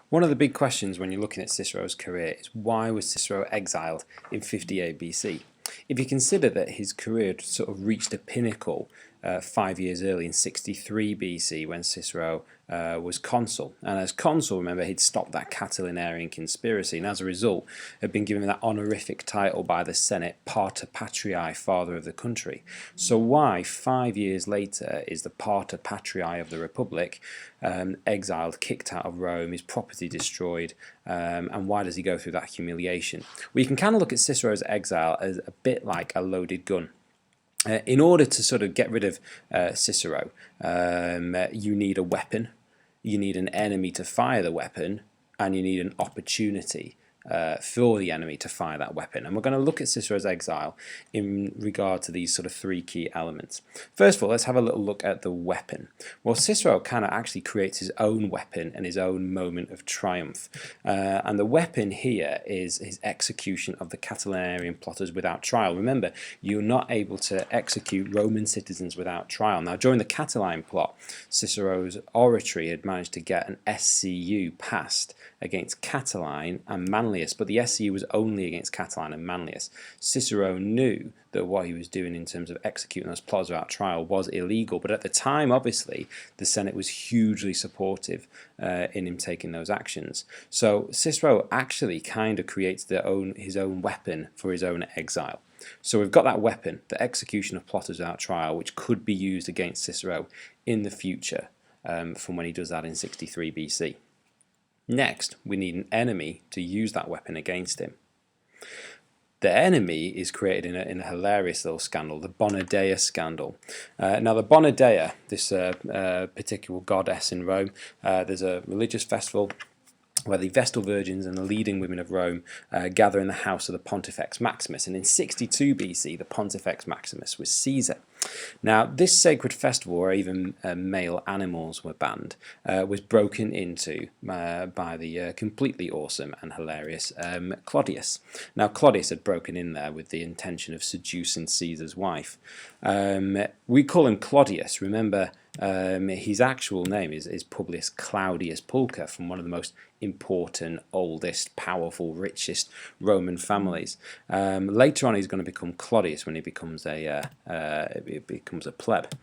One of the big questions when you're looking at Cicero's career is why was Cicero exiled in 58 BC? If you consider that his career had sort of reached a pinnacle 5 years early in 63 BC when Cicero was consul. And as consul, remember, he'd stopped that Catilinarian conspiracy, and as a result had been given that honorific title by the Senate, Pater Patriae, father of the country. So why 5 years later is the Pater Patriae of the Republic exiled, kicked out of Rome, his property destroyed, and why does he go through that humiliation? We can kind of look at Cicero's exile as a bit like a loaded gun. In order to sort of get rid of Cicero, you need a weapon, you need an enemy to fire the weapon, and you need an opportunity for the enemy to fire that weapon. And we're going to look at Cicero's exile in regard to these sort of three key elements. First of all, let's have a little look at the weapon. Well, Cicero kind of actually creates his own weapon and his own moment of triumph. And the weapon here is his execution of the Catilinarian plotters without trial. Remember, you're not able to execute Roman citizens without trial. Now, during the Catiline plot, Cicero's oratory had managed to get an SCU passed against Catiline and Manlius, but the SCU was only against Catiline and Manlius. Cicero knew that what he was doing in terms of executing those plots without trial was illegal, but at the time, obviously, the Senate was hugely supportive in him taking those actions. So Cicero actually kind of creates his own weapon for his own exile. So we've got that weapon, the execution of plotters without trial, which could be used against Cicero in the future from when he does that in 63 BC. Next, we need an enemy to use that weapon against him. The enemy is created in a hilarious little scandal, the Bonadea scandal. Now, the Bonadea, this particular goddess in Rome, there's a religious festival where the Vestal Virgins and the leading women of Rome gather in the house of the Pontifex Maximus. And in 62 BC, the Pontifex Maximus was Caesar. Now, this sacred festival, where even male animals were banned, was broken into by the completely awesome and hilarious Claudius. Now, Claudius had broken in there with the intention of seducing Caesar's wife. We call him Claudius. Remember, his actual name is Publius Claudius Pulcher, from one of the most important, oldest, powerful, richest Roman families. Later on, he's going to become Claudius when he becomes a pleb.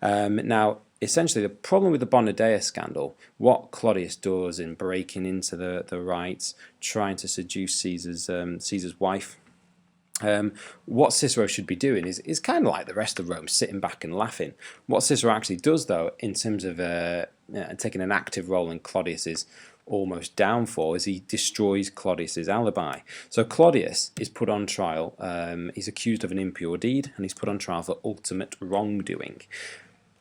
Now, essentially, the problem with the Bonadea scandal, what Claudius does in breaking into the rites, trying to seduce Caesar's wife. What Cicero should be doing is kind of like the rest of Rome, sitting back and laughing. What Cicero actually does, though, in terms of taking an active role in Claudius's almost downfall, is he destroys Claudius's alibi. So Claudius is put on trial. He's accused of an impure deed, and he's put on trial for ultimate wrongdoing.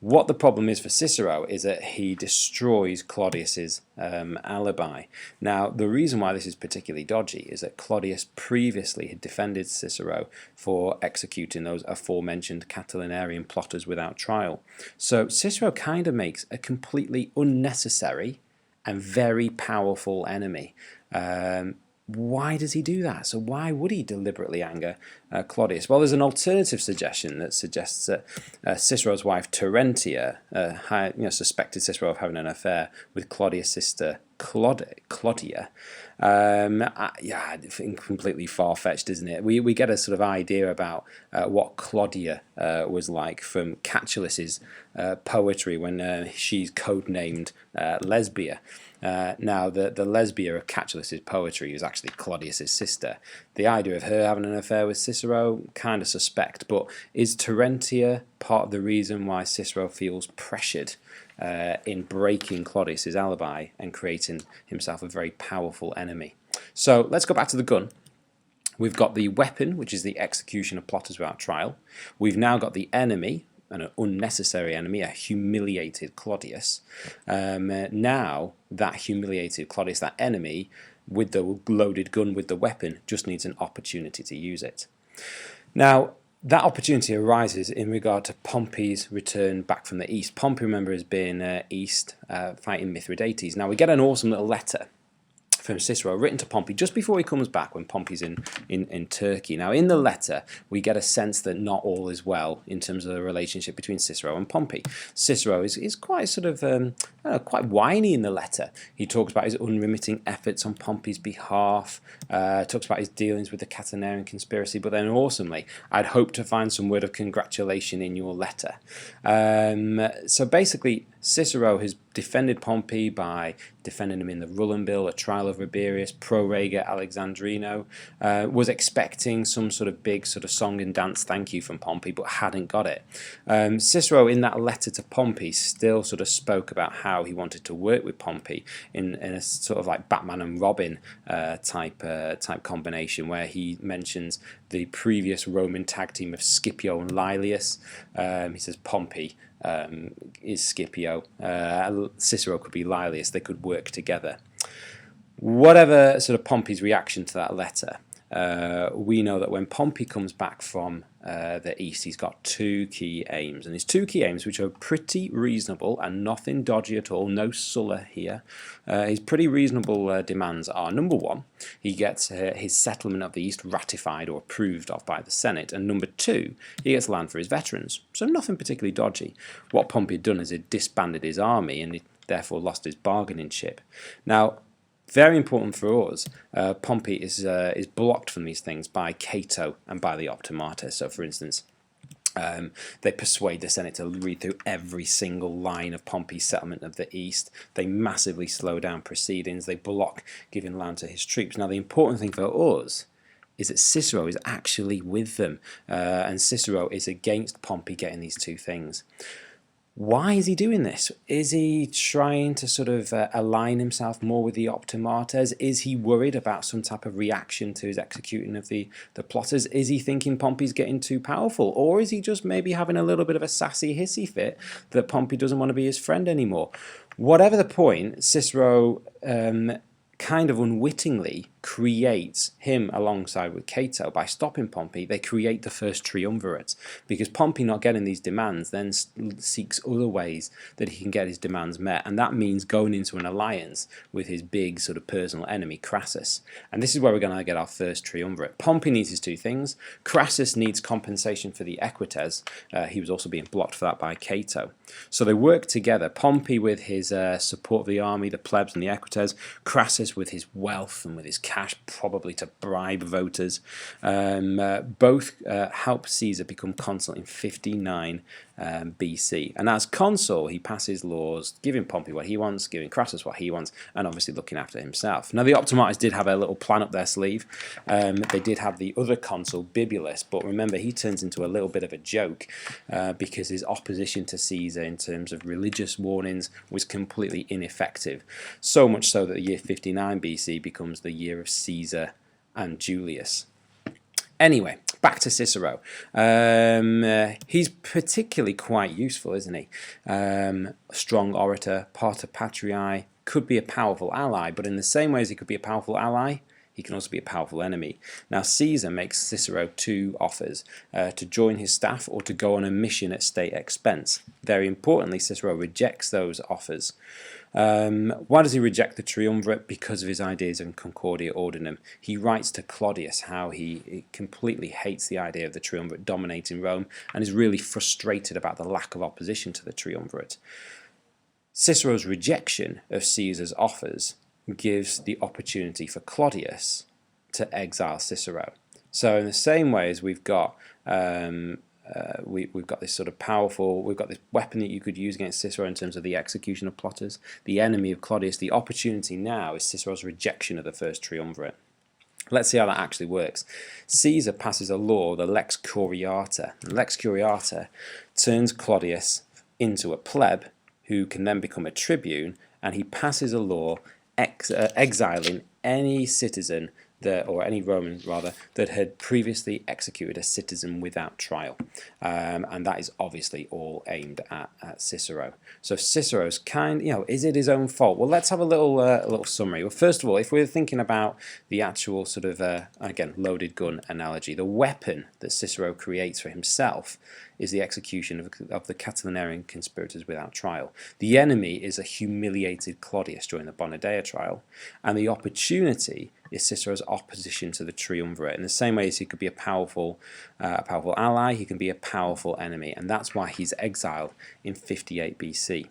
What the problem is for Cicero is that he destroys Claudius's alibi. Now, the reason why this is particularly dodgy is that Claudius previously had defended Cicero for executing those aforementioned Catilinarian plotters without trial. So Cicero kind of makes a completely unnecessary and very powerful enemy. Why does he do that? So why would he deliberately anger Claudius? Well, there's an alternative suggestion that suggests that Cicero's wife Tarantia suspected Cicero of having an affair with Claudius' sister Claudia. I think completely far-fetched, isn't it? We get a sort of idea about what Claudia was like from Catulus's poetry when she's codenamed Lesbia. Now, the Lesbia of Catulus's poetry is actually Claudius's sister. The idea of her having an affair with Cicero, kind of suspect, but is Tarantia part of the reason why Cicero feels pressured in breaking Claudius's alibi and creating himself a very powerful enemy? So let's go back to the gun. We've got the weapon, which is the execution of plotters without trial. We've now got the enemy, an unnecessary enemy, a humiliated Claudius. Now, that humiliated Claudius, that enemy, with the loaded gun, with the weapon, just needs an opportunity to use it. Now, that opportunity arises in regard to Pompey's return back from the east. Pompey, remember, has been east fighting Mithridates. Now, we get an awesome little letter from Cicero, written to Pompey just before he comes back when Pompey's in Turkey. Now, in the letter, we get a sense that not all is well in terms of the relationship between Cicero and Pompey. Cicero is quite sort of quite whiny in the letter. He talks about his unremitting efforts on Pompey's behalf, talks about his dealings with the Catanarian conspiracy, but then awesomely, I'd hope to find some word of congratulation in your letter. So basically, Cicero has defended Pompey by defending him in the Rullan Bill, a trial of Rabirius, pro rege Alexandrino, was expecting some sort of big sort of song and dance thank you from Pompey, but hadn't got it. Cicero, in that letter to Pompey, still sort of spoke about how he wanted to work with Pompey in a sort of like Batman and Robin type combination, where he mentions the previous Roman tag team of Scipio and Laelius. He says Pompey is Scipio, Cicero could be Laelius, they could work together. Whatever sort of Pompey's reaction to that letter, we know that when Pompey comes back from the east, he's got two key aims, and his two key aims, which are pretty reasonable and nothing dodgy at all, no Sulla here. His pretty reasonable demands are: number one, he gets his settlement of the east ratified or approved of by the Senate, and number two, he gets land for his veterans. So nothing particularly dodgy. What Pompey had done is he disbanded his army, and he therefore lost his bargaining chip. Now, very important for us, Pompey is blocked from these things by Cato and by the Optimata. So, for instance, they persuade the Senate to read through every single line of Pompey's settlement of the East. They massively slow down proceedings. They block giving land to his troops. Now, the important thing for us is that Cicero is actually with them, and Cicero is against Pompey getting these two things. Why is he doing this? Is he trying to sort of align himself more with the Optimates? Is he worried about some type of reaction to his executing of the plotters? Is he thinking Pompey's getting too powerful? Or is he just maybe having a little bit of a sassy hissy fit that Pompey doesn't want to be his friend anymore? Whatever the point, Cicero kind of unwittingly creates him alongside with Cato. By stopping Pompey, they create the first triumvirate, because Pompey not getting these demands then seeks other ways that he can get his demands met, and that means going into an alliance with his big sort of personal enemy, Crassus. And this is where we're going to get our first triumvirate. Pompey needs his two things. Crassus needs compensation for the equites. He was also being blocked for that by Cato. So they work together, Pompey with his support of the army, the plebs and the equites, Crassus with his wealth and with his cash, probably to bribe voters. Both help Caesar become consul in 59 BC. And as consul, he passes laws giving Pompey what he wants, giving Crassus what he wants, and obviously looking after himself. Now, the Optimates did have a little plan up their sleeve. They did have the other consul, Bibulus, but remember, he turns into a little bit of a joke because his opposition to Caesar in terms of religious warnings was completely ineffective. So much so that the year 59 BC becomes the year of Caesar and Julius. Anyway, back to Cicero. He's particularly quite useful, isn't he? Strong orator, pater patriae, could be a powerful ally, but in the same way as he could be a powerful ally, he can also be a powerful enemy. Now, Caesar makes Cicero two offers, to join his staff or to go on a mission at state expense. Very importantly, Cicero rejects those offers. Why does he reject the triumvirate? Because of his ideas on Concordia Ordinum. He writes to Claudius how he completely hates the idea of the triumvirate dominating Rome and is really frustrated about the lack of opposition to the triumvirate. Cicero's rejection of Caesar's offers gives the opportunity for Claudius to exile Cicero. So in the same way as we've got we've got this sort of powerful, we've got this weapon that you could use against Cicero in terms of the execution of plotters, the enemy of Claudius, the opportunity now is Cicero's rejection of the first triumvirate. Let's see how that actually works. Caesar passes a law, the Lex Curiata. The Lex Curiata turns Claudius into a pleb who can then become a tribune, and he passes a law exiling any citizen or any Roman rather, that had previously executed a citizen without trial. And that is obviously all aimed at Cicero. So Cicero's is it his own fault? Well, let's have a little summary. Well, first of all, if we're thinking about the actual sort of, again, loaded gun analogy, the weapon that Cicero creates for himself is the execution of the Catilinarian conspirators without trial. The enemy is a humiliated Claudius during the Bonadea trial, and the opportunity is Cicero's opposition to the triumvirate. In the same way as he could be a powerful ally, he can be a powerful enemy, and that's why he's exiled in 58 BC.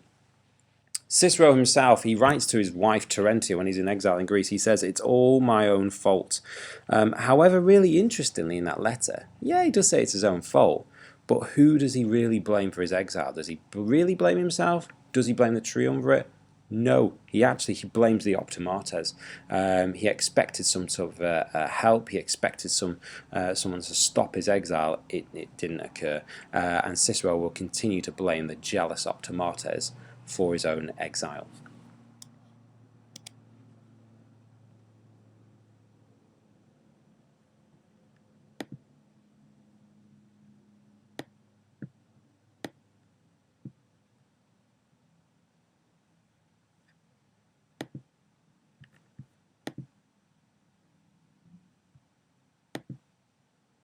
Cicero himself, he writes to his wife Tarantia when he's in exile in Greece. He says, "It's all my own fault." However, really interestingly in that letter, yeah, he does say it's his own fault, but who does he really blame for his exile? Does he really blame himself? Does he blame the triumvirate? No, he blames the optimates. He expected some sort of help. He expected someone to stop his exile. It didn't occur, and Cicero will continue to blame the jealous optimates for his own exile.